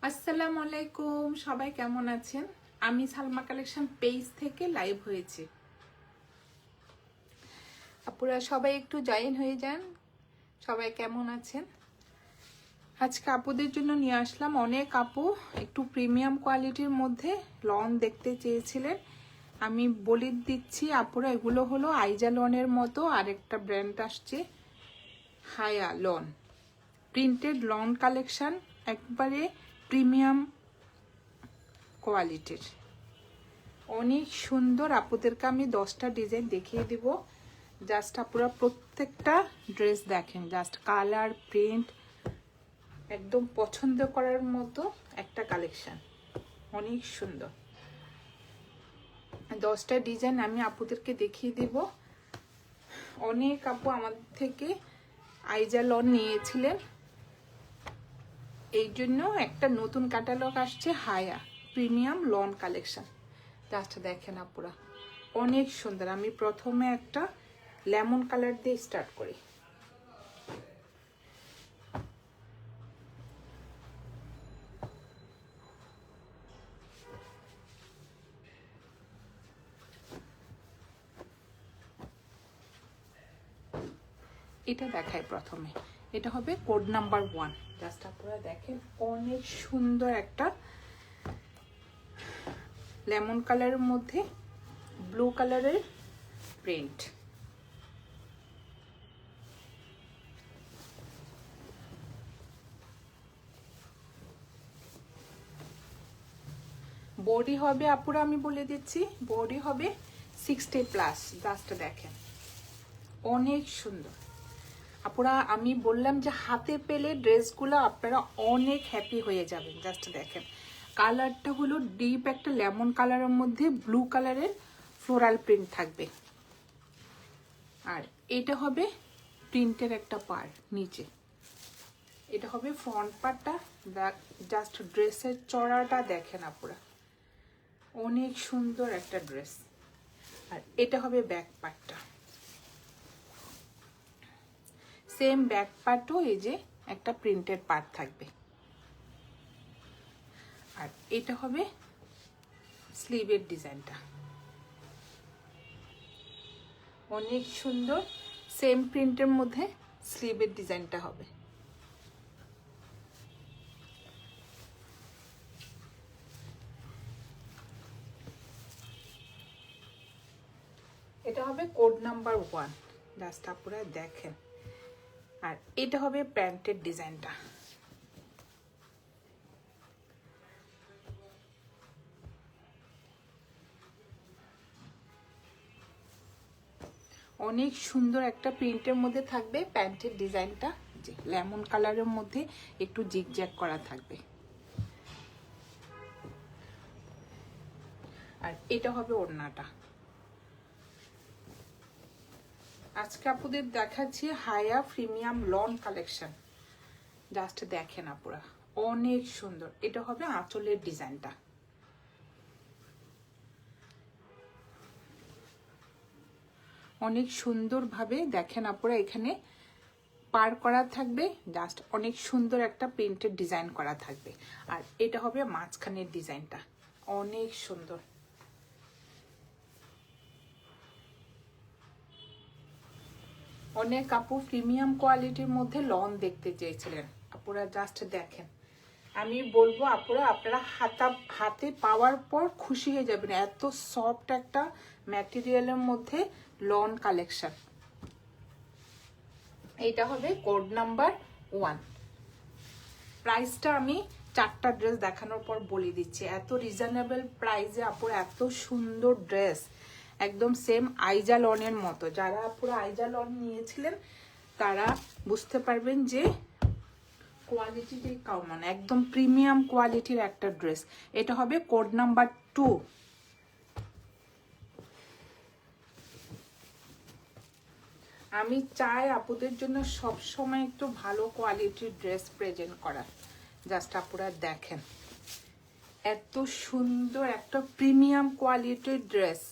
আসসালামু আলাইকুম, সবাই কেমন আছেন? আমি সালমা কালেকশন পেজ থেকে লাইভ হয়েছি। আপুরা সবাই একটু জয়েন হয়ে যান। সবাই কেমন আছেন? আজকে আপুদের জন্য নিয়ে আসলাম অনেক আপু একটু প্রিমিয়াম কোয়ালিটির মধ্যে লন দেখতে চেয়েছিলেন। আমি বলে দিচ্ছি আপুরা, এগুলো হলো আইজা লনের মতো আরেকটা ব্র্যান্ড আসছে, হায়া লন প্রিন্টেড লন কালেকশন, একবারে প্রিমিয়াম কোয়ালিটির, অনেক সুন্দর। আপুদেরকে আমি 10টা ডিজাইন দেখিয়ে দিব। জাস্ট আপুরা প্রত্যেকটা ড্রেস দেখেন, জাস্ট কালার প্রিন্ট একদম পছন্দ করার মতো একটা কালেকশন, অনেক সুন্দর। 10টা ডিজাইন আমি আপুদেরকে দেখিয়ে দিব। অনেক আপু আমাদের থেকে আইজা লন নিয়েছিলেন, এই জন্য একটা নতুন ক্যাটালগ আসছে হায়া প্রিমিয়াম লন কালেকশন। জাস্ট দেখেন আপুরা, অনেক সুন্দর। আমি প্রথমে একটা লেমন কালার দিয়ে স্টার্ট করি। এটা দেখাই প্রথমে, এটা হবে কোড নাম্বার 1। জাস্ট আপনারা দেখেন, অনেক সুন্দর একটা লেমন কালারের মধ্যে ব্লু কালারের প্রিন্ট। বডি হবে আপুরা, আমি বলে দিচ্ছি, বডি হবে 60+। জাস্ট দেখেন, অনেক সুন্দর আপুরা। আমি বললাম যে হাতে পেলে ড্রেসগুলো আপনারা অনেক হ্যাপি হয়ে যাবেন। জাস্ট দেখেন, কালারটা হলো ডিপ একটা লেমন কালারের মধ্যে ব্লু কালারের ফ্লোরাল প্রিন্ট থাকবে। আর এটা হবে প্রিন্টের একটা পার্ট নিচে, এটা হবে ফ্রন্ট পার্টটা। জাস্ট ড্রেসের চড়াটা দেখেন আপুরা, অনেক সুন্দর একটা ড্রেস। আর এটা হবে ব্যাক পার্টটা, সেম ব্যাক পার্টও এই যে একটা প্রিন্টেড পার্ট থাকবে। আর এটা হবে স্লিভের ডিজাইনটা, অনেক সুন্দর। সেম প্রিন্টের মধ্যে স্লিভের ডিজাইনটা হবে। এটা হবে কোড নাম্বার 1। জাস্ট আপনারা দেখেন। আর এটা হবে প্যান্টের ডিজাইনটা, অনেক সুন্দর একটা প্রিন্টের মধ্যে থাকবে প্যান্টের ডিজাইনটা, যে লেমন কালারের মধ্যে একটু জিগজ্যাগ করা থাকবে। আর এটা হবে ওড়নাটা। আজকে আপুদের দেখাচ্ছি হায়া প্রিমিয়াম লন কালেকশন। জাস্ট দেখেন আপুরা, অনেক সুন্দর। এটা হবে আঁচলের ডিজাইনটা, অনেক সুন্দরভাবে দেখেন আপুরা, এখানে পার করা থাকবে। জাস্ট অনেক সুন্দর একটা প্রিন্টের ডিজাইন করা থাকবে। আর এটা হবে মাঝখানের ডিজাইনটা, অনেক সুন্দর। অনেক আপু প্রিমিয়াম কোয়ালিটির মধ্যে লন দেখতে চেয়েছিলেন আপুরা। জাস্ট দেখেন, আমি বলবো আপুরা, আপনারা হাতে পাওয়ার পর খুশি হয়ে যাবেন। এত সফট একটা ম্যাটেরিয়ালের মধ্যে লন কালেকশন। এইটা হবে কোড নাম্বার 1। প্রাইসটা আমি 4টা ড্রেস দেখানোর পর বলে দিচ্ছি। এত রিজনেবল প্রাইসে আপুরা এত সুন্দর ড্রেস, একদম সেম আইজা লনের মতো। যারা আপুরা আইজা লন নিয়েছিলেন তারা বুঝতে পারবেন যে কোয়ালিটিটি কেমন, একদম প্রিমিয়াম কোয়ালিটির একটা ড্রেস। এটা হবে কোড নাম্বার 2। আমি চাই আপুদের জন্য সব সময় একটু ভালো কোয়ালিটির ড্রেস প্রেজেন্ট করার। জাস্ট আপুরা দেখেন, এত সুন্দর একটা প্রিমিয়াম কোয়ালিটির ড্রেস।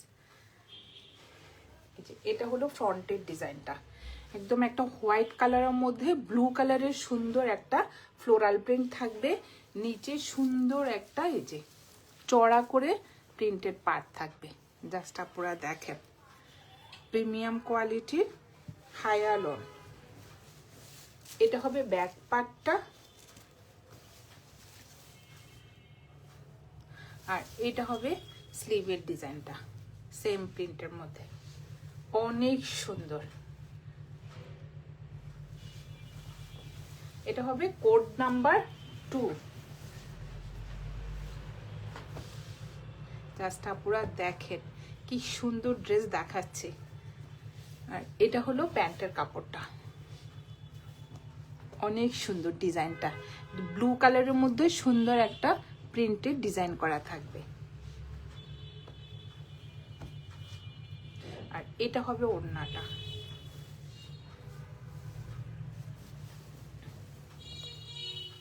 এটা হলো ফ্রন্টের ডিজাইনটা, একদম একটা হোয়াইট কালারের মধ্যে ব্লু কালারের সুন্দর একটা ফ্লোরাল প্রিন্ট থাকবে। নিচে সুন্দর একটা এই যে চড়া করে প্রিন্টেড পার্ট থাকবে। জাস্ট আপনারা দেখেন, প্রিমিয়াম কোয়ালিটির হায়ালন। এটা হবে ব্যাক পার্টটা, আর এটা হবে স্লিভের ডিজাইনটা সেম প্রিন্টের মধ্যে, অনেক সুন্দর। এটা হবে কোড নাম্বার 2। জাস্ট আপনারা দেখেন কি সুন্দর ড্রেস দেখাচ্ছে। আর এটা হলো প্যান্টের কাপড়টা, অনেক সুন্দর ডিজাইনটা, ব্লু কালারের মধ্যে সুন্দর একটা প্রিন্টেড ডিজাইন করা থাকবে। আর এটা হবে ওড়নাটা,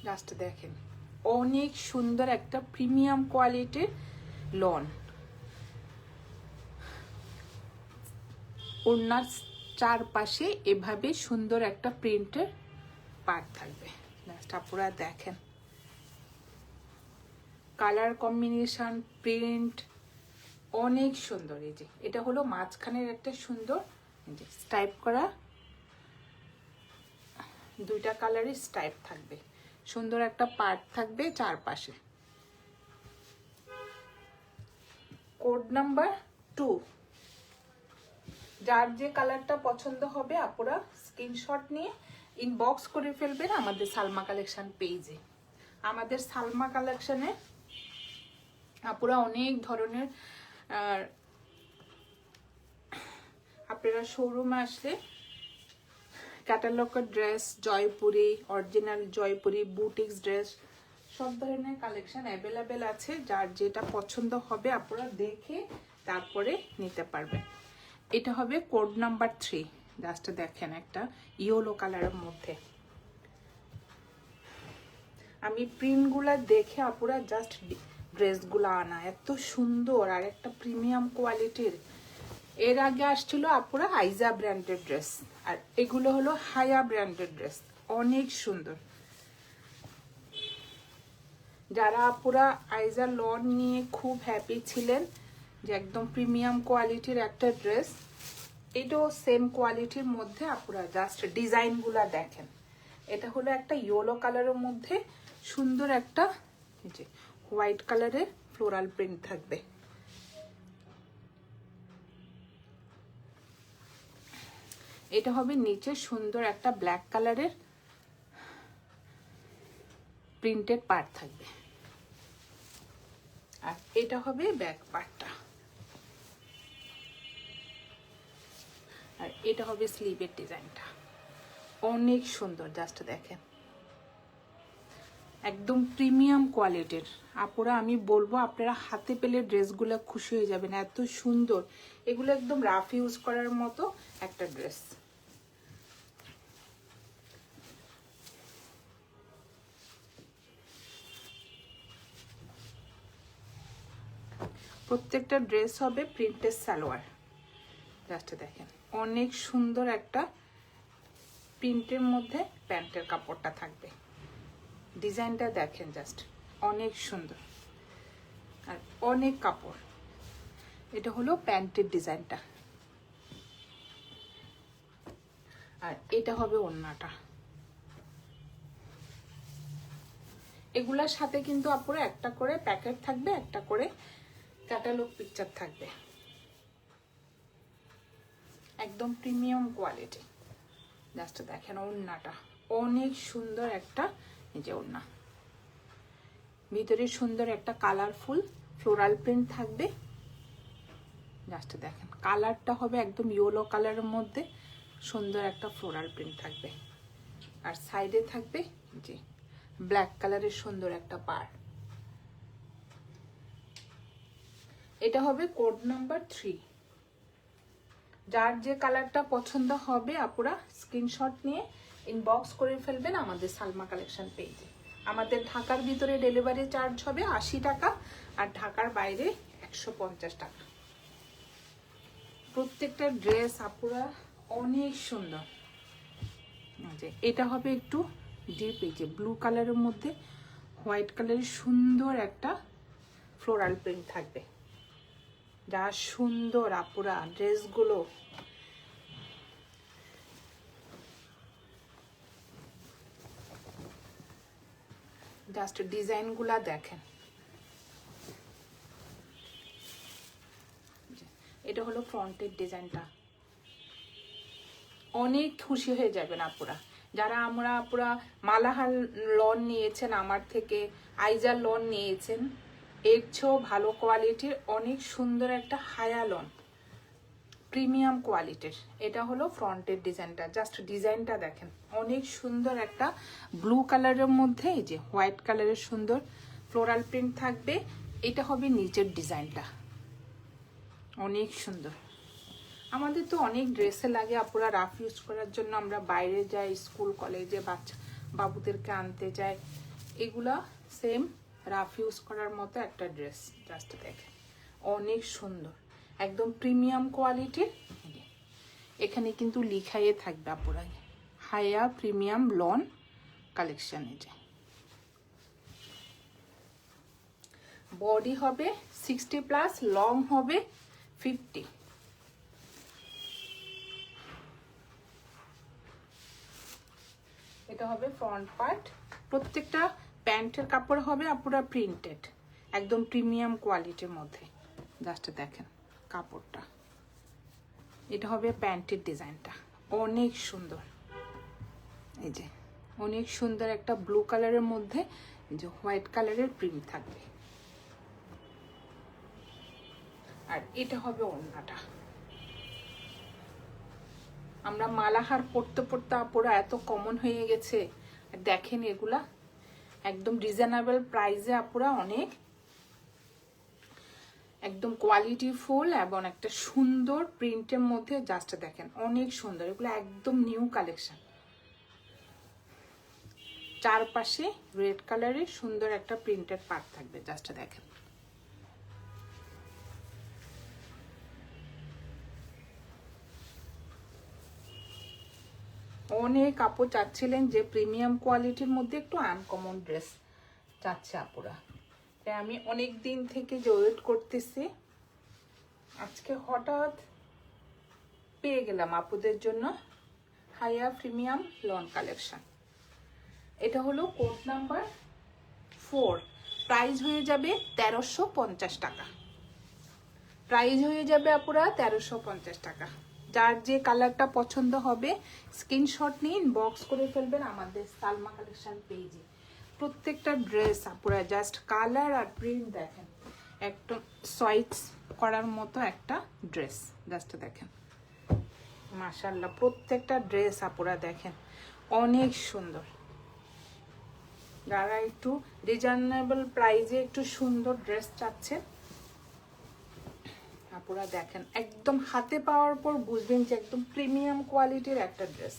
জাস্ট দেখেন অনেক সুন্দর একটা প্রিমিয়াম কোয়ালিটির লন। ওড়নার চারপাশে এভাবে সুন্দর একটা প্রিন্টের পার্ট থাকবে। জাস্ট আপনারা দেখেন কালার কম্বিনেশন, প্রিন্ট অনেক সুন্দর। এই যে এটা হলো মাঝখানের একটা সুন্দর স্টাইপ করা, দুইটা কালারের স্টাইপ থাকবে, সুন্দর একটা পার্ট থাকবে চারপাশে। Code number 2। যার যে কালারটা পছন্দ হবে আপনারা স্ক্রিনশট নিয়ে ইনবক্স করে ফেলবেন আমাদের সালমা কালেকশন পেজে। আমাদের সালমা কালেকশনে আপনারা অনেক ধরনের, আপনারা শোরুমে আসলে ক্যাটালগের dress, Jaipuri, original Jaipuri, boutiques dress সব ধরনের কালেকশন অ্যাভেলেবেল আছে। যার যেটা পছন্দ হবে আপনারা দেখে তারপরে নিতে পারবেন। এটা হবে কোড নাম্বার 3। জাস্ট দেখেন একটা ইয়েলো কালারের মধ্যে। আমি প্রিন্টগুলা দেখে আপুরা জাস্ট ড্রেসগুলো আনা, এত সুন্দর আর একটা প্রিমিয়াম কোয়ালিটির। এর আগে আসছিল আপুরা আইজা ব্র্যান্ডের ড্রেস, আর এগুলো হলো হায়া ব্র্যান্ডের ড্রেস, অনেক সুন্দর। যারা আপুরা আইজা লন নিয়ে খুব হ্যাপি ছিলেন যে একদম প্রিমিয়াম কোয়ালিটির একটা ড্রেস, এটাও সেম কোয়ালিটির মধ্যে আপুরা জাস্ট ডিজাইনগুলা দেখেন। এটা হলো একটা ইয়েলো কালারের মধ্যে সুন্দর একটা যে হোয়াইট কালারের ফ্লোরাল প্রিন্ট থাকবে। এটা হবে নিচে সুন্দর একটা ব্ল্যাক কালারের প্রিন্টেড পার্ট থাকবে, আর এটা হবে ব্যাক পার্টটা, আর এটা হবে স্লিভের ডিজাইনটা, অনেক সুন্দর। জাস্ট দেখেন একদম প্রিমিয়াম কোয়ালিটির। আপুরা আমি বলবো আপনারা হাতে পেলে ড্রেসগুলো খুশি হয়ে যাবেন, এত সুন্দর। এগুলো একদম রাফ ইউজ করার মতো একটা ড্রেস। প্রত্যেকটা ড্রেস হবে প্রিন্টেড সালোয়ার। জাস্ট দেখেন অনেক সুন্দর একটা প্রিন্টের মধ্যে প্যান্টের কাপড়টা থাকবে। ডিজাইনটা দেখেন জাস্ট অনেক সুন্দর আর অনেক কাপড়। এটা হলো প্যান্টের ডিজাইনটা, আর এটা হবে ওড়নাটা। এগুলার সাথে কিন্তু আপুরা একটা করে প্যাকেট থাকবে, একটা করে ক্যাটালগ পিকচার থাকবে, একদম প্রিমিয়াম কোয়ালিটি। জাস্ট দেখেন ওড়নাটা অনেক সুন্দর একটা, এই যে ওড়না, ভিতরে সুন্দর একটা কালারফুল ফ্লোরাল প্রিন্ট থাকবে। জাস্ট দেখেন কালারটা হবে একদম ইয়েলো কালারের মধ্যে সুন্দর একটা ফ্লোরাল প্রিন্ট থাকবে, আর সাইডে থাকবে যে ব্ল্যাক কালারের সুন্দর একটা পাড়। এটা হবে কোড নাম্বার 3। যার যে কালারটা পছন্দ হবে আপুরা স্ক্রিনশট নিয়ে ইনবক্স করে ফেলবেন আমাদের সালমা কালেকশন পেজে। আমাদের ঢাকার ভিতরে ডেলিভারি চার্জ হবে 80 টাকা, আর ঢাকার বাইরে 150 টাকা। প্রত্যেকটা ড্রেস আপুরা অনেক সুন্দর। এটা হবে একটু ডিপ, এই যে ব্লু কালারের মধ্যে হোয়াইট কালারের সুন্দর একটা ফ্লোরাল প্রিন্ট থাকবে। যা সুন্দর আপুরা ড্রেসগুলো, জাস্ট ডিজাইনগুলা দেখেন। এটা হলো ফ্রন্টের ডিজাইনটা, অনেক খুশি হয়ে যাবেন আপুরা। যারা আমরা আপুরা মালাহার লন নিয়েছেন আমার থেকে, আইজার লন নিয়েছেন, এর চেয়েও ভালো কোয়ালিটির অনেক সুন্দর একটা হায়া লন, প্রিমিয়াম কোয়ালিটির। এটা হলো ফ্রন্টের ডিজাইনটা, জাস্ট ডিজাইনটা দেখেন, অনেক সুন্দর একটা ব্লু কালারের মধ্যে এই যে হোয়াইট কালারের সুন্দর ফ্লোরাল প্রিন্ট থাকবে। এটা হবে নিচের ডিজাইনটা, অনেক সুন্দর। আমাদের তো অনেক ড্রেসে লাগে আপুরা রাফ ইউজ করার জন্য, আমরা বাইরে যাই, স্কুল কলেজে বাচ্চা বাবুদেরকে আনতে যাই, এগুলা সেম রাফ ইউজ করার মতো একটা ড্রেস। জাস্ট দেখেন অনেক সুন্দর, একদম প্রিমিয়াম কোয়ালিটির। এখানে কিন্তু লিখাইয়ে থাকবে আপুরা হায়া প্রিমিয়াম লন কালেকশনে। যে বডি হবে 60+, লং হবে 50। এটা হবে ফ্রন্ট পার্ট। প্রত্যেকটা প্যান্টের কাপড় হবে আপুরা প্রিন্টেড, একদম প্রিমিয়াম কোয়ালিটির মধ্যে। জাস্ট দেখেন কাপড়টা, এটা হবে প্যান্টের ডিজাইনটা, অনেক সুন্দর। এই যে অনেক সুন্দর একটা ব্লু কালারের মধ্যে যে হোয়াইট কালারের প্রিন্ট থাকবে। আর এটা হবে ওড়নাটা। আমরা মালাহার পড়তে পড়তে আপুরা এত কমন হয়ে গেছে। দেখেন এগুলা একদম রিজনেবল প্রাইসে আপুরা, অনেক একদম কোয়ালিটি ফুল এবং একটা সুন্দর প্রিন্টের মধ্যে। জাস্ট দেখেন অনেক সুন্দর, এগুলো একদম নিউ কালেকশন। চারপাশে রেড কালারের সুন্দর একটা প্রিন্টেড পার্ট থাকবে। জাস্ট দেখেন অনেক আপু চাচ্ছিলেন যে প্রিমিয়াম কোয়ালিটির মধ্যে একটু আনকমন ড্রেস চাচ্ছে আপুরা, তাই আমি অনেক দিন থেকে যে ওয়েট করতেছি, আজকে হঠাৎ পেয়ে গেলাম আপুদের জন্য হায়া প্রিমিয়াম লন কালেকশন। এটা হলো কোড নাম্বার 4, প্রাইস হয়ে যাবে 1350 টাকা। প্রাইস হয়ে যাবে আপুরা 1350 টাকা। যার যে কালারটা পছন্দ হবে স্ক্রিনশট নিয়ে ইনবক্স করে ফেলবেন আমাদের সালমা কালেকশন পেজে। প্রত্যেকটা ড্রেস আপুরা জাস্ট কালার আর প্রিন্ট দেখেন, একদম চয়েস করার মতো একটা ড্রেস। জাস্ট দেখেন মাশাআল্লাহ, প্রত্যেকটা ড্রেস আপুরা দেখেন অনেক সুন্দর। যারা একটু রিজনেবল প্রাইসে একটু সুন্দর ড্রেস চাচ্ছেন আপুরা দেখেন, একদম হাতে পাওয়ার পর বুঝবেন যে একদম প্রিমিয়াম কোয়ালিটির একটা ড্রেস।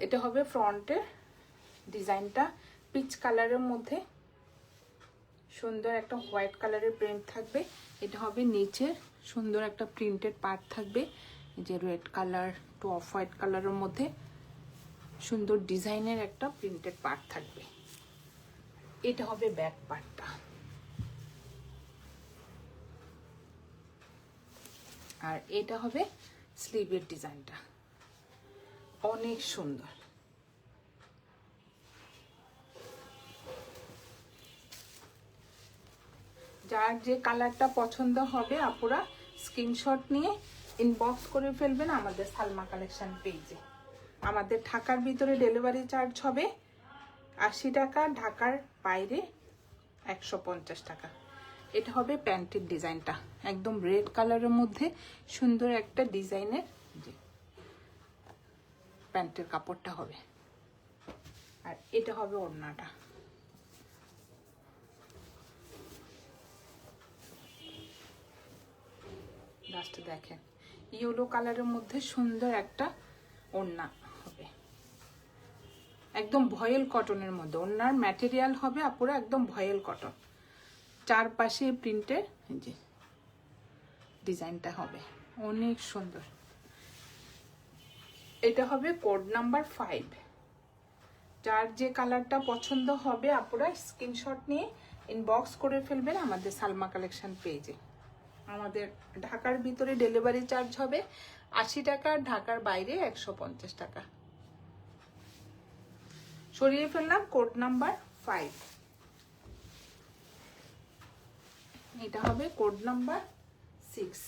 এটা হবে ফ্রন্টের ডিজাইনটা পিচ কালারের মধ্যে, সুন্দর একটা হোয়াইট কালারের প্রিন্ট থাকবে। এটা হবে নিচের সুন্দর একটা প্রিন্টেড পার্ট থাকবে, যে red colour to of white কালারের মধ্যে সুন্দর ডিজাইনের একটা প্রিন্টেড পার্ট থাকবে। এটা হবে ব্যাক পার্টটা। আর এটা হবে স্লিভের ডিজাইনটা, অনেক সুন্দর। যার যে কালারটা পছন্দ হবে আপুরা স্ক্রিনশট নিয়ে ইনবক্স করে ফেলবেন আমাদের সালমা কালেকশন পেজে। আমাদের ঢাকার ভিতরে ডেলিভারি চার্জ হবে 80 টাকা, ঢাকার বাইরে 150 টাকা। এটা হবে প্যান্টের ডিজাইনটা, একদম রেড কালারের মধ্যে সুন্দর একটা ডিজাইনের যে প্যান্টের কাপড়টা হবে। আর এটা হবে ওড়নাটা, জাস্ট দেখেন ইয়েলো কালারের মধ্যে সুন্দর একটা ওড়না হবে, একদম ভয়েল কটনের মধ্যে। ওড়নার ম্যাটেরিয়াল হবে আপুরা একদম ভয়েল কটন। চারপাশে প্রিন্টের যে ডিজাইনটা হবে অনেক সুন্দর। এটা হবে কোড নাম্বার 5, যার যে কালারটা পছন্দ হবে আপনারা স্ক্রিনশট নিয়ে ইনবক্স করে ফেলবেন আমাদের সালমা কালেকশন পেজে। আমাদের ঢাকার ভিতরে ডেলিভারি চার্জ হবে 80 টাকা, ঢাকার বাইরে 150 টাকা। সরিয়ে ফেললাম কোড নাম্বার 5। এটা হবে কোড নাম্বার 6।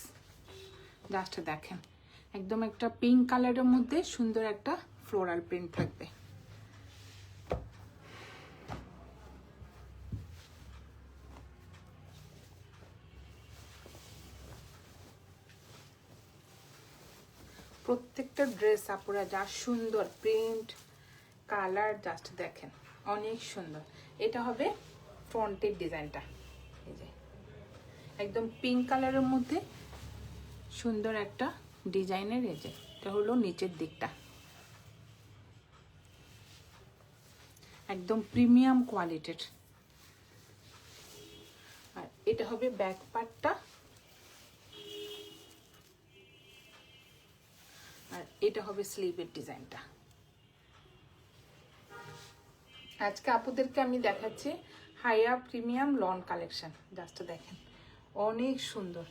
জাস্ট দেখেন একদম একটা পিঙ্ক কালারের মধ্যে সুন্দর একটা ফ্লোরাল প্রিন্ট থাকবে। প্রত্যেকটা ড্রেস আপনারা যা সুন্দর প্রিন্ট কালার, জাস্ট দেখেন অনেক সুন্দর। এটা হবে ফ্রন্টের ডিজাইনটা, এই যে একদম পিঙ্ক কালারের মধ্যে সুন্দর একটা ডিজাইনের। এই যে এটা হলো নিচের দিকটা, একদম প্রিমিয়াম কোয়ালিটির। আর এটা হবে ব্যাক পার্টটা, আর এটা হবে স্লিভের ডিজাইনটা। আজকে আপুদেরকে আমি দেখাচ্ছি হাইয়া প্রিমিয়াম লন কালেকশন। জাস্ট দেখেন অনেক সুন্দর।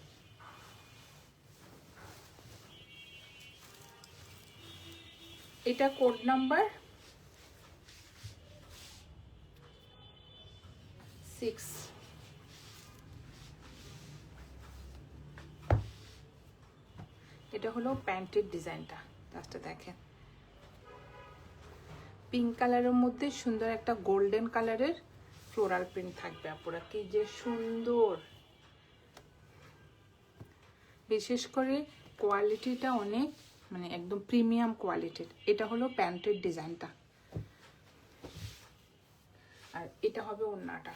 এটা কোড নাম্বার 6। এটা হলো প্যান্টের ডিজাইনটা, জাস্ট দেখেন পিঙ্ক কালারের মধ্যে সুন্দর একটা গোল্ডেন কালারের ফ্লোরাল প্রিন্ট থাকবে। আপনারা কি যে সুন্দর, বিশেষ করে কোয়ালিটিটা অনেক মানে একদম প্রিমিয়াম কোয়ালিটির। এটা হলো প্যান্টের ডিজাইনটা, আর এটা হবে ওড়নাটা।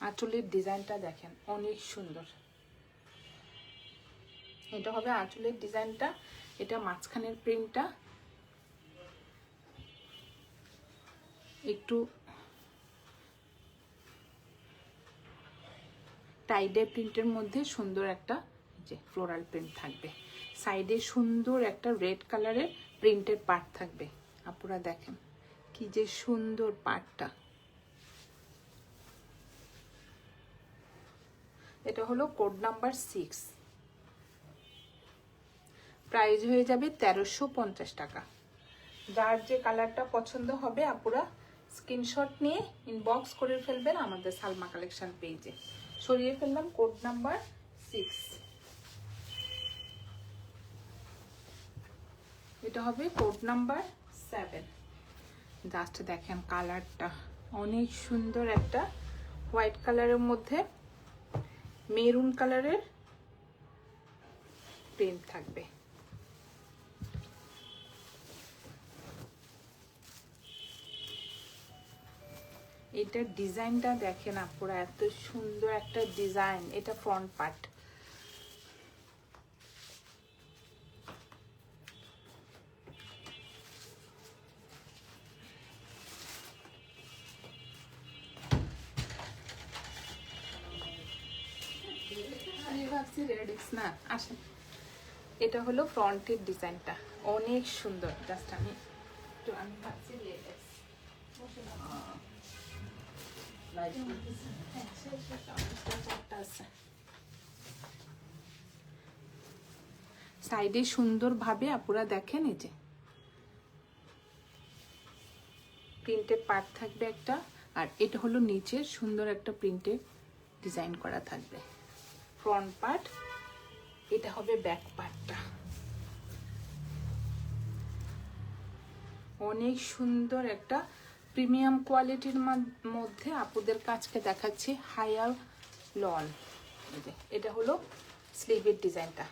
আঁচলের ডিজাইনটা দেখেন অনেক সুন্দর। এটা হবে আঁচলের ডিজাইনটা। এটা মাঝখানের প্রিন্টটা একটু টাইডে প্রিন্টের মধ্যে সুন্দর একটা যে ফ্লোরাল প্রিন্ট থাকবে। সাইডে সুন্দর একটা রেড কালারের প্রিন্টের পার্ট থাকবে। আপনারা দেখেন কি যে সুন্দর পার্টটা। এটা হলো কোড নাম্বার 6। প্রাইস হয়ে যাবে 1350 টাকা। যার যে কালারটা পছন্দ হবে আপুরা স্ক্রিনশট নিয়ে ইনবক্স করে ফেলবেন আমাদের সালমা কালেকশন পেজে। সরিয়ে ফেললাম কোড নাম্বার 6। এটা হবে কোড নাম্বার 7। জাস্ট দেখেন কালারটা অনেক সুন্দর, একটা হোয়াইট কালারের মধ্যে মেরুন কালারের প্রিন্ট থাকবে। এটার ডিজাইনটা দেখেন আপনারা, এত সুন্দর একটা ডিজাইন। এটা ফ্রন্ট পার্ট। না আসেন, এটা হলো ফ্রন্টের ডিজাইনটা অনেক সুন্দর। জাস্ট আমি ভাবছি সাইডে সুন্দর ভাবে আপনারা দেখেন এই যে প্রিন্টের পার্ট থাকবে একটা, আর এটা হলো নিচে সুন্দর একটা প্রিন্টের ডিজাইন করা থাকবে ফ্রন্ট পার্ট। এটা হবে ব্যাক পার্টটা। অনেক সুন্দর একটা প্রিমিয়াম কোয়ালিটির মধ্যে আপুদের কাছকে দেখাচ্ছি হাইয়ার লন। এটা হলো স্লিভের ডিজাইনটা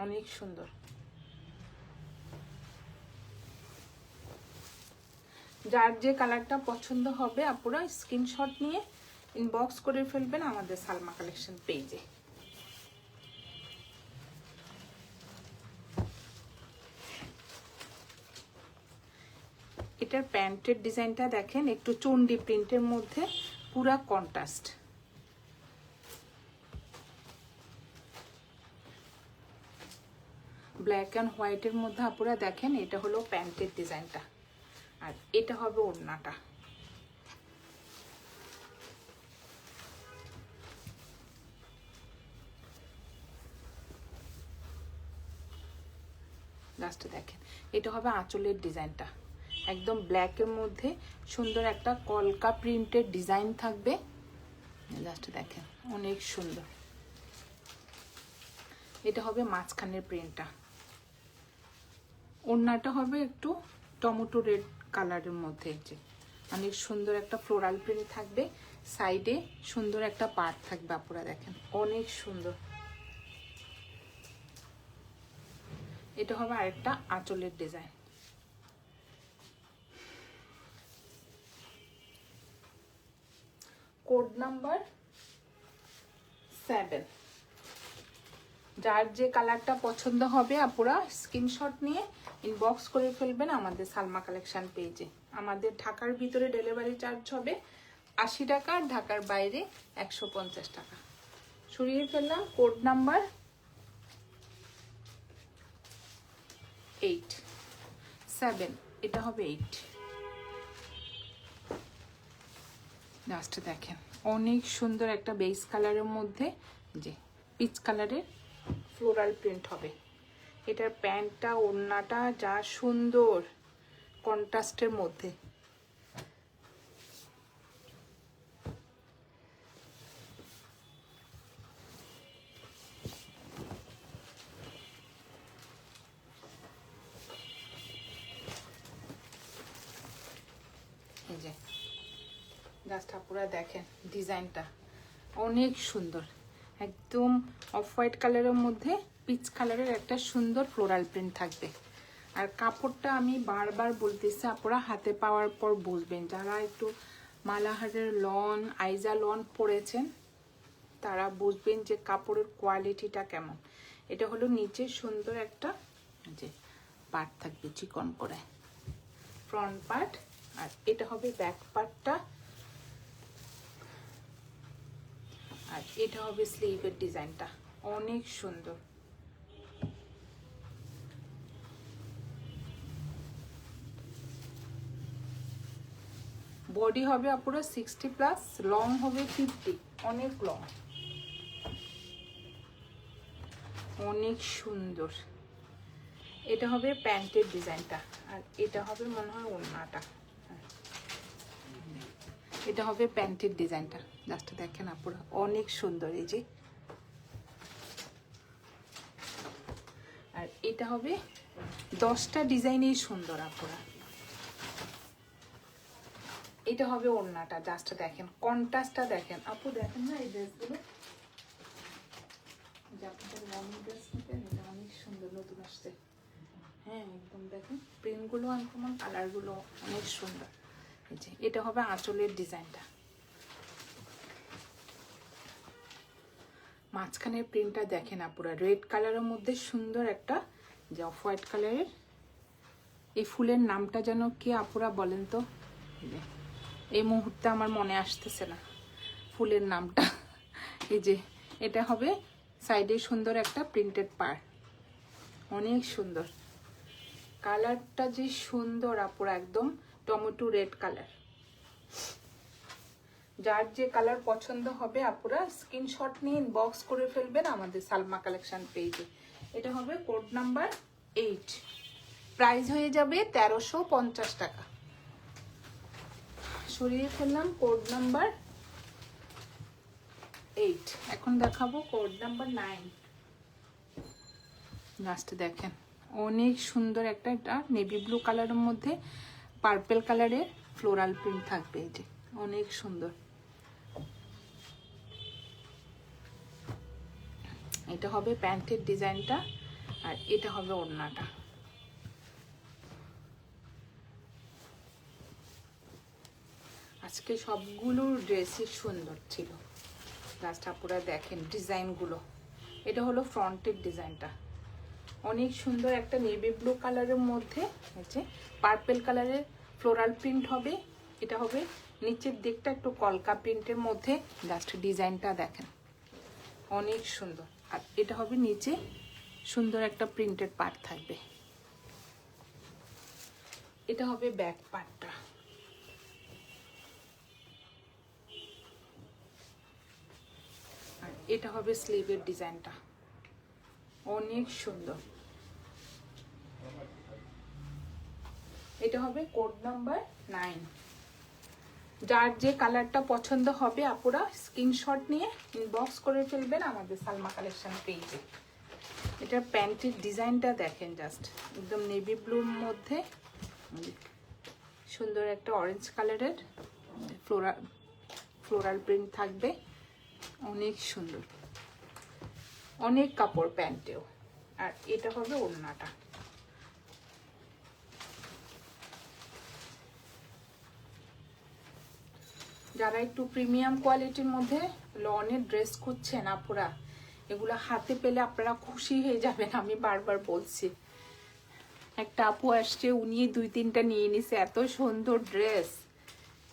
অনেক সুন্দর। যার যে কালারটা পছন্দ হবে আপনারা স্ক্রিনশট নিয়ে ইনবক্স করে ফেলবেন আমাদের সালমা কালেকশন পেজে। এটার প্যান্টের ডিজাইনটা দেখেন একটু চন্ডি প্রিন্টের মধ্যে পুরা কন্ট্রাস্ট। ব্ল্যাক অ্যান্ড হোয়াইটের মধ্যে আপুরা দেখেন, এটা হলো প্যান্টের ডিজাইনটা, আর এটা হবে ওড়নাটা। লাস্টে দেখেন এটা হবে আঁচলের ডিজাইনটা, একদম ব্ল্যাকের মধ্যে সুন্দর একটা কলকা প্রিন্টের ডিজাইন থাকবে। লাস্টে দেখেন অনেক সুন্দর। এটা হবে মাঝখানের প্রিন্টটা, ওড়নাটা হবে একটু টমেটো রেড কালারের মধ্যে, যে অনেক সুন্দর একটা ফ্লোরাল প্রিন্ট থাকবে, সাইডে সুন্দর একটা পার্ট থাকবে আপুরা দেখেন অনেক সুন্দর। এটা হবে আরেকটা আঁচলের ডিজাইন। Code number 7। যার যে কালারটা পছন্দ হবে আপুরা স্ক্রিনশট নিয়ে ইনবক্স করে ফেলবেন আমাদের সালমা কালেকশন পেজে। আমাদের ঢাকার ভিতরে ডেলিভারি চার্জ হবে 80 টাকা, ঢাকার বাইরে 150 টাকা। সরিয়ে ফেললাম কোড নাম্বার 7, এটা হবে 8। লাস্টে দেখেন অনেক সুন্দর একটা বেস কালারের মধ্যে যে পিচ কালারের ফ্লোরাল প্রিন্ট হবে। এটার প্যান্টটা ওড়নাটা যা সুন্দর কন্ট্রাস্টের মধ্যে। এই যে জাস্ট আপুরা দেখেন ডিজাইনটা অনেক সুন্দর, একদম অফ হোয়াইট কালারের মধ্যে পিচ কালারের একটা সুন্দর ফ্লোরাল প্রিন্ট থাকবে। আর কাপড়টা আমি বারবার বলতেছি আপনারা হাতে পাওয়ার পর বুঝবেন, যারা একটু মালাহারের লন আইজা লন পরেছেন তারা বুঝবেন যে কাপড়ের কোয়ালিটিটা কেমন। এটা হলো নিচে সুন্দর একটা যে পার্ট থাকবে চিকন করে ফ্রন্ট পার্ট, আর এটা হবে ব্যাক পার্টটা, আর এটা হবে স্লিভের ডিজাইনটা অনেক সুন্দর। বডি হবে আপুরা 60+, লং হবে 50, অনেক লং, অনেক সুন্দর। এটা হবে প্যান্টের ডিজাইনটা, আর এটা হবে মনে হয় ওড়নাটা। এটা হবে প্যান্টের ডিজাইনটা, জাস্ট দেখেন আপুরা অনেক সুন্দর। এই যে আর এটা হবে 10টা ডিজাইনই সুন্দর আপুরা। এটা হবে ওড়নাটা, জাস্ট দেখেন কন্ট্রাস্টটা দেখেন আপু, দেখেন না এই ড্রেসগুলো, এটা অনেক সুন্দর নতুন আসছে। হ্যাঁ একদম দেখেন প্রিন্টগুলো আনকমন, কালারগুলো অনেক সুন্দর। এই যে এটা হবে আঁচলের ডিজাইনটা, মাঝখানের প্রিন্টটা দেখেন আপুরা রেড কালারের মধ্যে সুন্দর একটা যে অফ হোয়াইট কালারের। এই ফুলের নামটা যেন কি আপুরা বলেন তো, এই মুহূর্তে আমার মনে আসতেছে না ফুলের নামটা। এই যে এটা হবে সাইডে সুন্দর একটা প্রিন্টেড পার্ট, অনেক সুন্দর। কালারটা যে সুন্দর আপুরা একদম টমেটো রেড কালার। যার যে কালার পছন্দ হবে আপুরা স্ক্রিনশট নিয়ে ইনবক্স করে ফেলবেন আমাদের সালমা কালেকশন পেজে। এটা হবে কোড নাম্বার 8, প্রাইস হয়ে যাবে 1350 টাকা। সরিয়ে ফেললাম কোড নাম্বার 8, এখন দেখাবো কোড নাম্বার 9। লাস্টে দেখেন অনেক সুন্দর একটা, এটা নেভি ব্লু কালারের মধ্যে পার্পল কালারের ফ্লোরাল প্রিন্ট থাকবে। এই যে অনেক সুন্দর। এটা হবে প্যান্টের ডিজাইনটা, আর এটা হবে ওড়নাটা। আজকে সবগুলো ড্রেসই সুন্দর ছিল, লাস্ট আপুরা দেখেন ডিজাইনগুলো। এটা হলো ফ্রন্টের ডিজাইনটা, অনেক সুন্দর একটা নেভি ব্লু কালারের মধ্যে হচ্ছে পার্পল কালারের ফ্লোরাল প্রিন্ট হবে। এটা হবে নিচের দিকটা একটু কলকা প্রিন্টের মধ্যে, জাস্ট ডিজাইনটা দেখেন অনেক সুন্দর। আর এটা হবে নিচে সুন্দর একটা প্রিন্টেড পার্ট থাকবে। এটা হবে ব্যাক পার্টটা। আর এটা হবে স্লিভের ডিজাইনটা, অনেক সুন্দর। এটা হবে কোড নাম্বার 9। যার যে কালারটা পছন্দ হবে আপুরা স্ক্রিনশট নিয়ে ইনবক্স করে ফেলবেন আমাদের সালমা কালেকশন পেজে। এটার প্যান্টের ডিজাইনটা দেখেন, জাস্ট একদম নেভি ব্লুর মধ্যে সুন্দর একটা অরেঞ্জ কালারের ফ্লোরাল প্রিন্ট থাকবে, অনেক সুন্দর, অনেক কাপড় প্যান্টেও। আর এটা হবে ওড়নাটা। যারা একটু প্রিমিয়াম কোয়ালিটির মধ্যে লনের ড্রেস খুঁজছেন আপুরা, এগুলো হাতে পেলে আপনারা খুশি হয়ে যাবেন। আমি বারবার বলছি, একটা আপু আসছে, উনি 2-3টা নিয়ে নিছে, এত সুন্দর ড্রেস,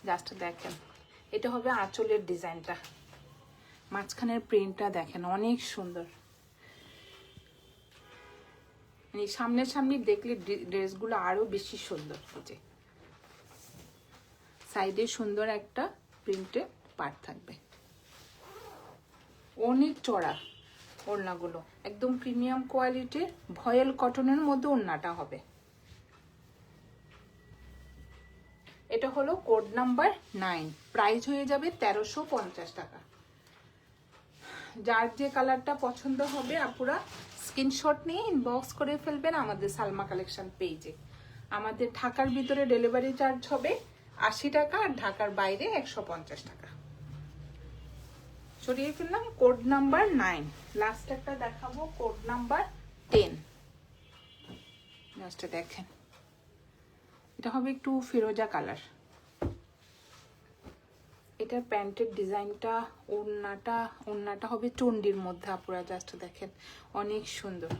জাস্ট দেখেন। এটা হবে আঁচলের ডিজাইনটা, মাঝখানের প্রিন্টটা দেখেন, অনেক সুন্দর। মানে সামনে দেখলে ড্রেসগুলো আরো বেশি সুন্দর। সাইডে সুন্দর একটা প্রিন্টেড পার্ট থাকবে, অনেক চড়া ওড়নাগুলো, একদম প্রিমিয়াম কোয়ালিটির ভয়েল কটনের মধ্যে ওড়নাটা হবে। এটা হলো কোড নাম্বার 9, প্রাইস হয়ে যাবে 1350 টাকা। যার যে কালারটা পছন্দ হবে আপুরা স্ক্রিনশট নিয়ে ইনবক্স করে ফেলবেন আমাদের সালমা কালেকশন পেজে। আমাদের ঢাকার ভিতরে ডেলিভারি চার্জ হবে 80 টাকা, আর ঢাকার বাইরে 150 টাকা। সরিয়ে ফেললাম কোড নাম্বার 9। লাস্ট একটা দেখাবো কোড নাম্বার 10। লাস্টে দেখেন, এটা হবে একটু ফিরোজা কালার। এটার প্যান্টের ডিজাইনটা, ওড়নাটা হবে চন্ডির মধ্যে আপুরা, জাস্ট দেখেন, অনেক সুন্দর।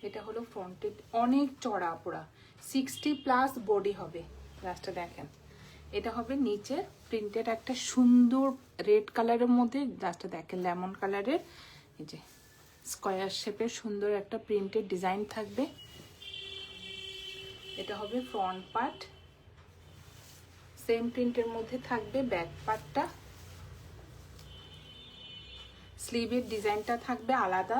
এটা হলো ফ্রন্টে, অনেক চড়া আপুরা, 60+ বডি হবে, জাস্ট দেখেন। এটা হবে নিচে প্রিন্টেড একটা সুন্দর রেড কালারের মধ্যে, জাস্ট দেখেন লেমন কালারের, এই যে স্কয়ার শেপের সুন্দর একটা প্রিন্টেড ডিজাইন থাকবে। এটা হবে ফ্রন্ট পার্ট, সেম প্রিন্টের মধ্যে থাকবে ব্যাক পার্টটা। স্লিভের ডিজাইনটা থাকবে আলাদা,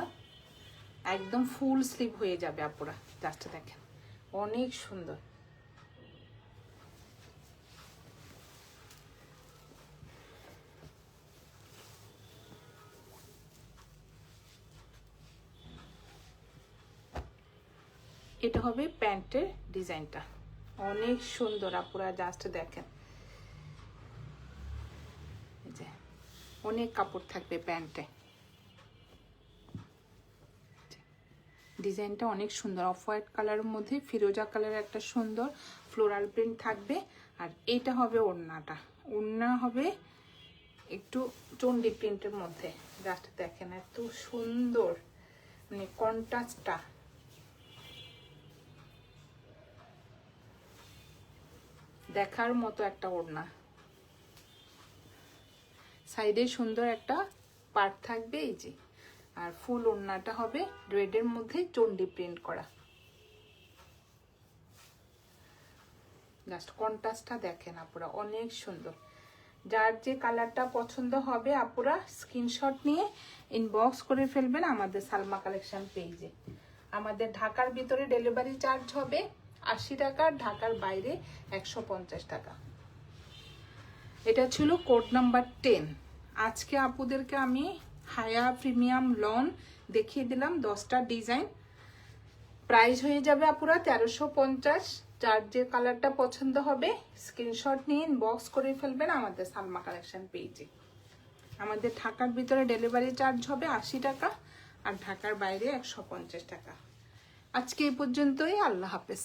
একদম ফুল স্লিভ হয়ে যাবে আপুরা, জাস্ট দেখেন, অনেক সুন্দর। এটা হবে প্যান্টের ডিজাইনটা, অনেক সুন্দর আপুরা, জাস্ট দেখেন, এই যে অনেক কাপড় থাকবে প্যান্টে। ডিজাইনটা অনেক সুন্দর, অফ হোয়াইট কালারের মধ্যে ফিরোজা কালারের একটা সুন্দর ফ্লোরাল প্রিন্ট থাকবে। আর এটা হবে ওড়নাটা, ওড়না হবে একটু চন্ডি প্রিন্টের মধ্যে, জাস্ট দেখেন এত সুন্দর, মানে কন্ট্রাস্টটা দেখার মতো একটা ওড়না। সাইডে সুন্দর একটা পার্ট থাকবে, এই যে, আর ফুল ওড়নাটা হবে রেডের মধ্যে চন্ডি প্রিন্ট করা, জাস্ট কন্ট্রাস্টটা দেখেন আপুরা, অনেক সুন্দর। যার যে কালারটা পছন্দ হবে আপুরা স্ক্রিনশট নিয়ে ইনবক্স করে ফেলবেন আমাদের সালমা কালেকশন পেজে। আমাদের ঢাকার ভিতরে ডেলিভারি চার্জ হবে 80 টাকা, ঢাকার বাইরে 150 টাকা। এটা ছিল কোড নাম্বার 10। আজকে আপুদেরকে আমি হায়া প্রিমিয়াম লন দেখিয়ে দিলাম 10টা ডিজাইন। প্রাইস হয়ে যাবে আপুরা 1350। যার যে কালারটা পছন্দ হবে স্ক্রিনশট নিয়ে ইনবক্স করে ফেলবেন আমাদের সালমা কালেকশন পেজে। আমাদের ঢাকার ভিতরে ডেলিভারি চার্জ হবে 80 টাকা, আর ঢাকার বাইরে 150 টাকা। আজকে এই পর্যন্তই, আল্লাহ হাফেজ।